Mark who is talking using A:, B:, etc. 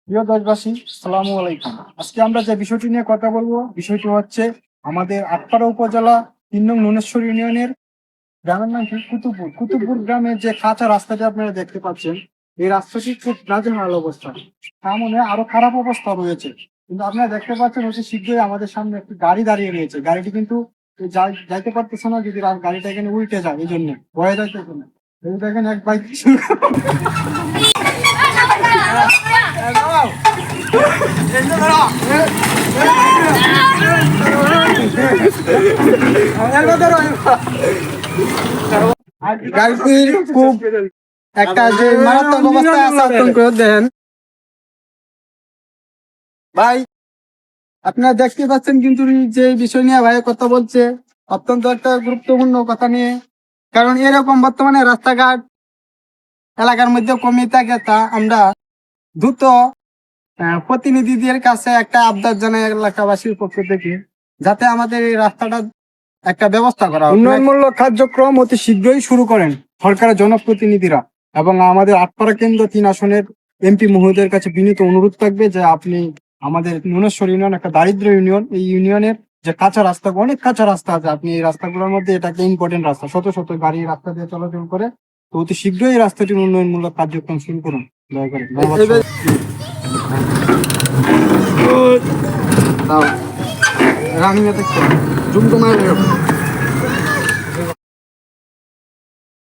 A: প্রিয় দেশবাসী, আসসালামু আলাইকুম। আজকে আমরা যে বিষয়টি নিয়ে কথা বলবো, বিষয়টি হচ্ছে আমাদের আটপাড়া উপজেলা ৩ নং নুনেশ্বর ইউনিয়নের গ্রামের নাম কি কুতুবপুর। কুতুবপুর গ্রামে যে কাঁচা রাস্তাটি আপনারা দেখতে পাচ্ছেন, এই রাস্তাটি খুব নাজেহাল অবস্থা, সামনে আরো খারাপ অবস্থা রয়েছে। কিন্তু আপনারা দেখতে পাচ্ছেন অতি শীঘ্রই আমাদের সামনে একটি গাড়ি দাঁড়িয়ে রয়েছে। গাড়িটি কিন্তু যাইতে পারতেছে না, যদি গাড়িটা এখানে উল্টে যায়, এই জন্য ভয়ে যাইতেছে না। এই দেখেন এক বাইক গাড়িটির খুব একটা যে মারাত্মক অবস্থায় আছে, আতঙ্ক দেন ভাই। আপনারা দেখতে পাচ্ছেন কিন্তু যে বিষয় নিয়ে ভাই কথা বলছে, অত্যন্ত একটা গুরুত্বপূর্ণ কথা নিয়ে। কারণ এরকম বর্তমানে রাস্তাঘাট এলাকার মধ্যে কমে থাকে, তা আমরা দ্রুত প্রতিনিধিদের কাছে একটা আবদার জানাই এলাকাবাসীর পক্ষ থেকে, যাতে আমাদের এই রাস্তাটা একটা ব্যবস্থা করা হয়। উন্নয়নমূলক কার্যক্রম অতি শীঘ্রই শুরু করেন সরকারের জনপ্রতিনিধিরা। এবং আমাদের আটপাড়া কেন্দ্র ৩ আসনের এমপি মহোদয়ের কাছে বিনীত অনুরোধ থাকবে যে আপনি আমাদের নুনেশ্বর ইউনিয়ন একটা দারিদ্র ইউনিয়ন, এই ইউনিয়নের যে কাঁচা রাস্তা, অনেক কাঁচা রাস্তা আছে, আপনি এই রাস্তাগুলোর মধ্যে এটা একটা ইম্পর্টেন্ট রাস্তা, শত শত গাড়ি রাস্তা দিয়ে চলাচল করে। তো অতি শীঘ্রই এই রাস্তাটির উন্নয়নমূলক কার্যক্রম শুরু করুন দয়া করে। রানিং জুম তো